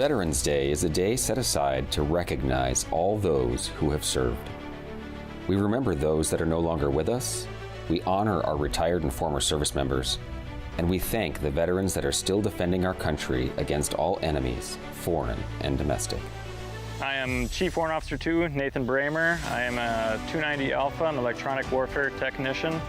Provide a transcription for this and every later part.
Veterans Day is a day set aside to recognize all those who have served. We remember those that are no longer with us, we honor our retired and former service members, and we thank the veterans that are still defending our country against all enemies, foreign and domestic. I am Chief Warrant Officer 2, Nathan Bramer. I am a 290 Alpha, an electronic warfare technician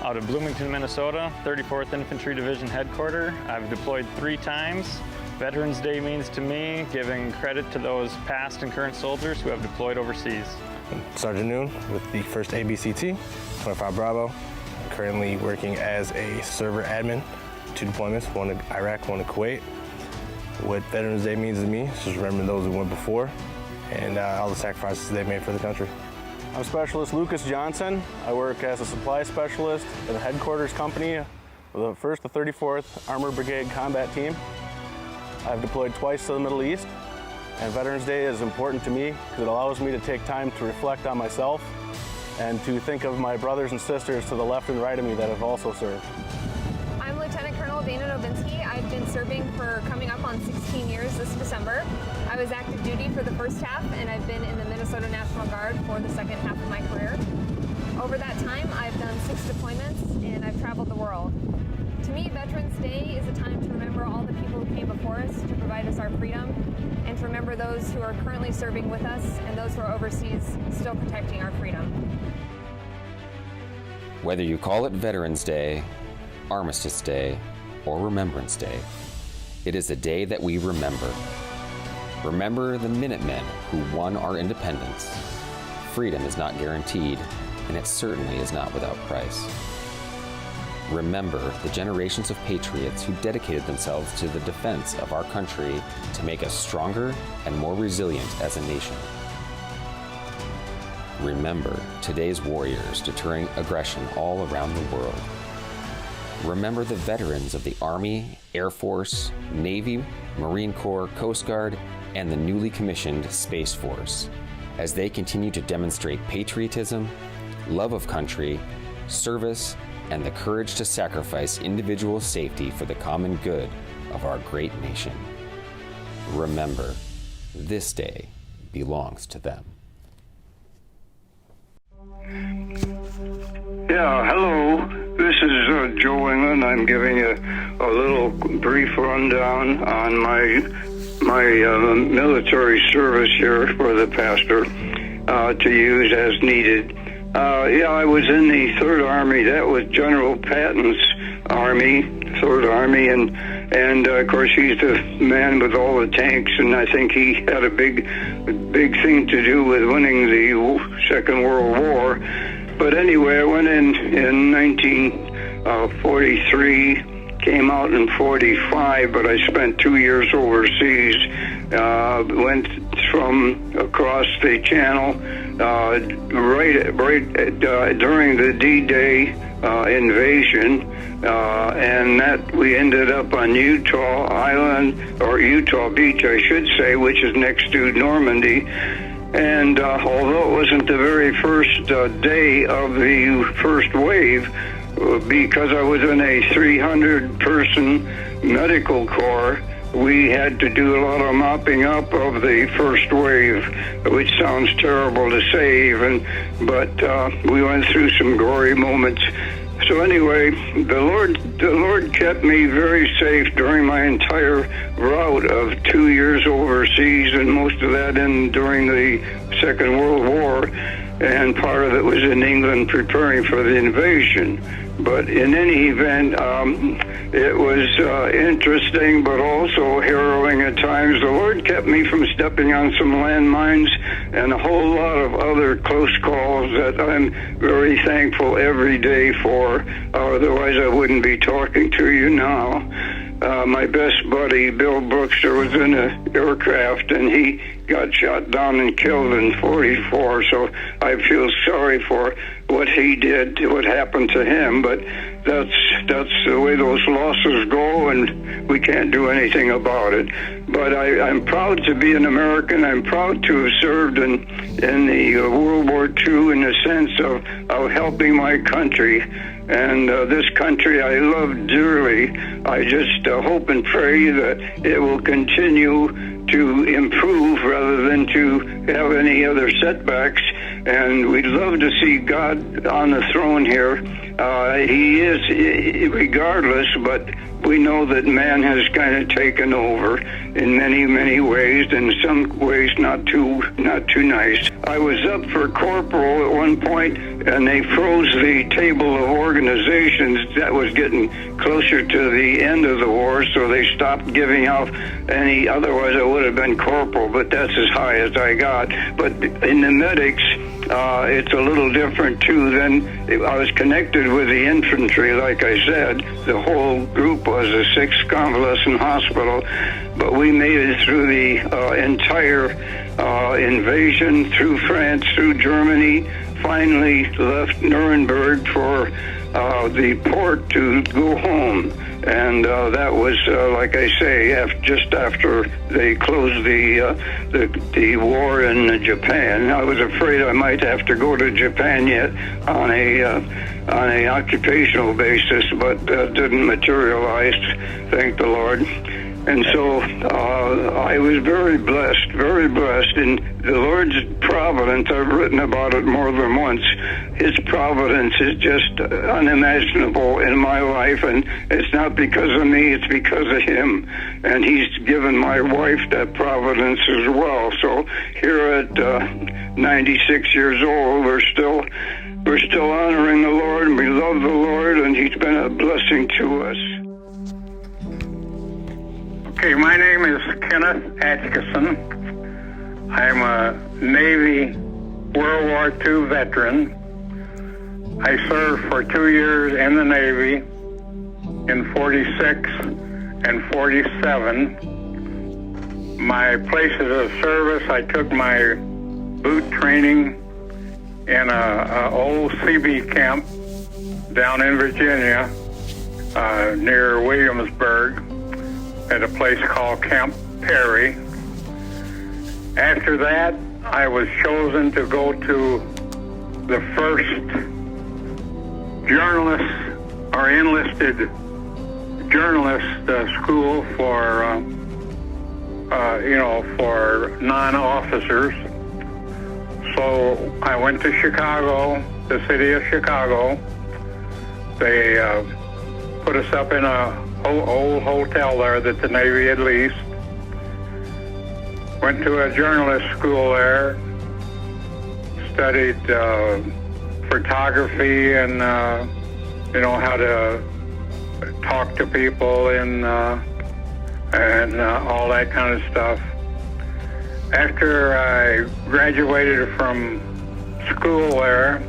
out of Bloomington, Minnesota, 34th Infantry Division Headquarters. I've deployed 3 times. Veterans Day means to me giving credit to those past and current soldiers who have deployed overseas. Sergeant Noon with the 1st ABCT, 25 Bravo. I'm currently working as a server admin, 2 deployments, one to Iraq, one to Kuwait. What Veterans Day means to me is just remembering those who went before and all the sacrifices they made for the country. I'm Specialist Lucas Johnson. I work as a supply specialist at the headquarters company of the 1st to 34th Armored Brigade Combat Team. I've deployed twice to the Middle East, and Veterans Day is important to me because it allows me to take time to reflect on myself and to think of my brothers and sisters to the left and right of me that have also served. I'm Lieutenant Colonel Dana Novinsky. I've been serving for coming up on 16 years this December. I was active duty for the first half, and I've been in the Minnesota National Guard for the second half of my career. Over that time, I've done 6 deployments, and I've traveled the world. To me, Veterans Day is a time to remember all the people who came before us to provide us our freedom, and to remember those who are currently serving with us and those who are overseas still protecting our freedom. Whether you call it Veterans Day, Armistice Day, or Remembrance Day, it is a day that we remember. Remember the Minutemen who won our independence. Freedom is not guaranteed, and it certainly is not without price. Remember the generations of patriots who dedicated themselves to the defense of our country to make us stronger and more resilient as a nation. Remember today's warriors deterring aggression all around the world. Remember the veterans of the Army, Air Force, Navy, Marine Corps, Coast Guard, and the newly commissioned Space Force as they continue to demonstrate patriotism, love of country, service, and the courage to sacrifice individual safety for the common good of our great nation. Remember, this day belongs to them. Yeah, hello. This is Joe England. I'm giving you a little brief rundown on my military service here for the pastor to use as needed. I was in the 3rd Army. That was General Patton's Army, 3rd Army, and of course he's the man with all the tanks, and I think he had a big thing to do with winning the Second World War. But anyway, I went in 1943, came out in 45, but I spent 2 years overseas. Went from across the channel right during the D-Day invasion, and that we ended up on Utah Island, or Utah Beach, I should say, which is next to Normandy. And although it wasn't the very first day of the first wave, because I was in a 300-person medical corps, we had to do a lot of mopping up of the first wave, which sounds terrible to say even, but we went through some gory moments. So anyway, the Lord kept me very safe during my entire route of 2 years overseas, and most of that during the Second World War, and part of it was in England preparing for the invasion. But in any event, it was interesting, but also harrowing at times. The Lord kept me from stepping on some landmines and a whole lot of other close calls that I'm very thankful every day for. Otherwise, I wouldn't be talking to you now. My best buddy, Bill Brookster, was in an aircraft, and he got shot down and killed in 44, so I feel sorry for what he did, what happened to him, but that's the way those losses go, and we can't do anything about it. But I'm proud to be an American. I'm proud to have served in the World War II in the sense of helping my country. And this country I love dearly. I just hope and pray that it will continue to improve rather than to have any other setbacks. And we'd love to see God on the throne here. He is, regardless, but we know that man has kind of taken over in many, many ways, and in some ways not too nice. I was up for corporal at one point, and they froze the table of organizations. That was getting closer to the end of the war, so they stopped giving out any. Otherwise, I would have been corporal, but that's as high as I got. But in the medics, it's a little different too. Then I was connected with the infantry, like I said. The whole group was a 6th Convalescent Hospital, but we made it through the entire invasion, through France, through Germany, finally left Nuremberg for the port to go home. And that was, like I say, just after they closed the war in Japan. I was afraid I might have to go to Japan yet on a occupational basis, but didn't materialize. Thank the Lord. And so I was very blessed, and the Lord's providence, I've written about it more than once. His providence is just unimaginable in my life, and it's not because of me, it's because of him. And he's given my wife that providence as well. So here at 96 years old, we're still honoring the Lord, and we love the Lord, and he's been a blessing to us. Okay, my name is Kenneth Atchison. I'm a Navy World War II veteran. I served for 2 years in the Navy in 46 and 47. My places of service, I took my boot training in a old CB camp down in Virginia near Williamsburg, at a place called Camp Perry. After that, I was chosen to go to the first journalist or enlisted journalist school for non-officers. So I went to Chicago, the city of Chicago. They put us up in a old hotel there that the Navy had leased. Went to a journalist school there, studied photography and how to talk to people and all that kind of stuff. After I graduated from school there,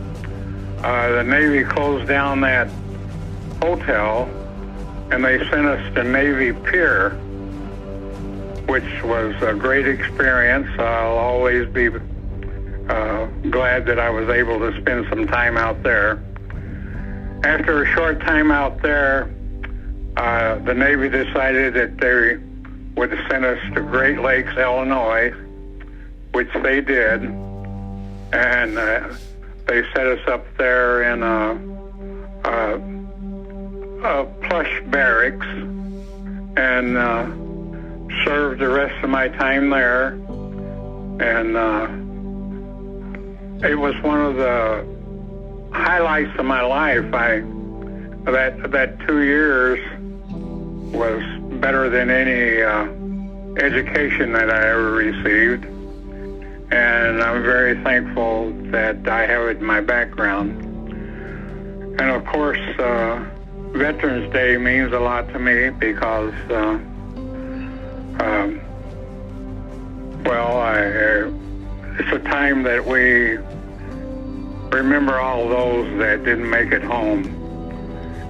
the Navy closed down that hotel, and they sent us to Navy Pier, which was a great experience. I'll always be glad that I was able to spend some time out there. After a short time out there, the Navy decided that they would send us to Great Lakes, Illinois, which they did, and they set us up there in a plush barracks, and served the rest of my time there. And it was one of the highlights of my life. That 2 years was better than any education that I ever received, and I'm very thankful that I have it in my background. And of course, Veterans Day means a lot to me because, it's a time that we remember all those that didn't make it home.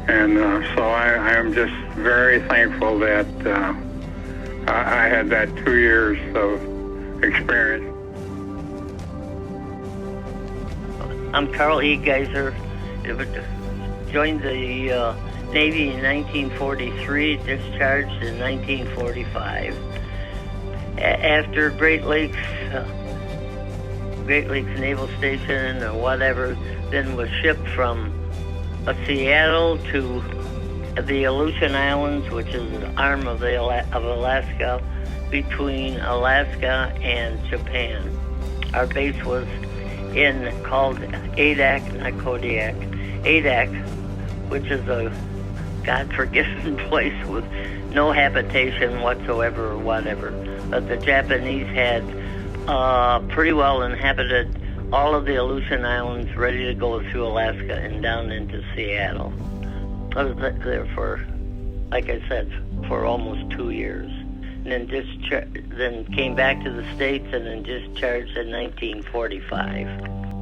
And so I am just very thankful that I had that 2 years of experience. I'm Carl E. Geiser. Joined the Navy in 1943, discharged in 1945. After Great Lakes Naval Station or whatever, then was shipped from Seattle to the Aleutian Islands, which is an arm of Alaska, between Alaska and Japan. Our base was called Adak, not Kodiak. Adak, which is a God-forgiven place with no habitation whatsoever or whatever. But the Japanese had pretty well inhabited all of the Aleutian Islands, ready to go through Alaska and down into Seattle. I was there for, like I said, for almost 2 years. And then came back to the States and then discharged in 1945.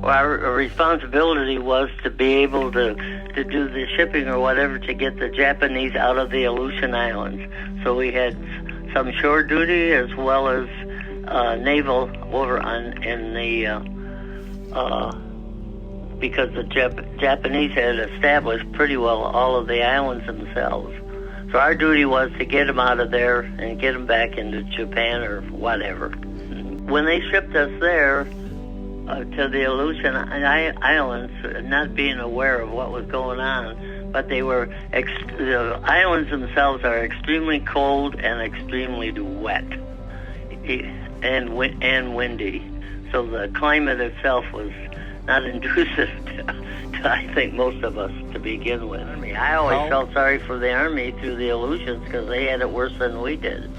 Well, our responsibility was to be able to do the shipping or whatever to get the Japanese out of the Aleutian Islands. So we had some shore duty as well as naval over because the Japanese had established pretty well all of the islands themselves. So our duty was to get them out of there and get them back into Japan or whatever. When they shipped us there to the Aleutian Islands, not being aware of what was going on, but the islands themselves are extremely cold and extremely wet and windy. So the climate itself was not conducive to, I think, most of us to begin with. I always felt sorry for the Army through the Aleutians because they had it worse than we did.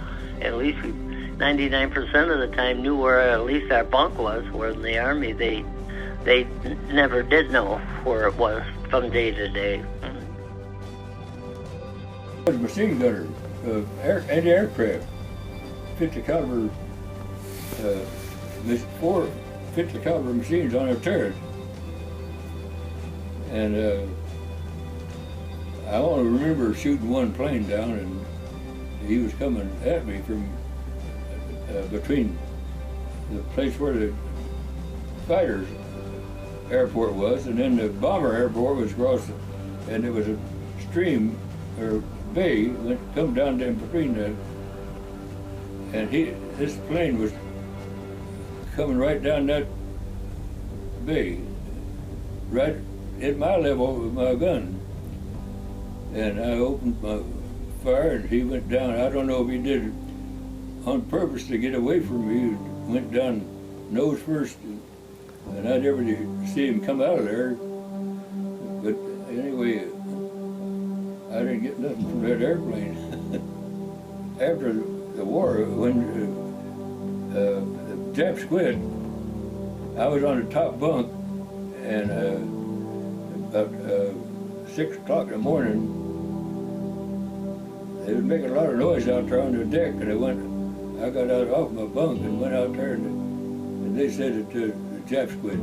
At least 99% of the time knew where at least our bunk was, where in the Army they never did know where it was from day to day. I was a machine gunner, anti-aircraft, 50 caliber, 4 50 caliber machines on a turret. And I only remember shooting one plane down, and he was coming at me from between the place where the fighters airport was, and then the bomber airport was across, and it was a stream or bay that come down in between that, and this plane was coming right down that bay, right at my level with my gun. And I opened my fire and he went down. I don't know if he did it on purpose to get away from me. He went down nose first, and I never see him come out of there. But anyway, I didn't get nothing from that airplane. After the war, when the Japs quit, I was on the top bunk, and about 6 o'clock in the morning, they was making a lot of noise out there on the deck, and I got out off my bunk and went out there, and they said that the Japs quit.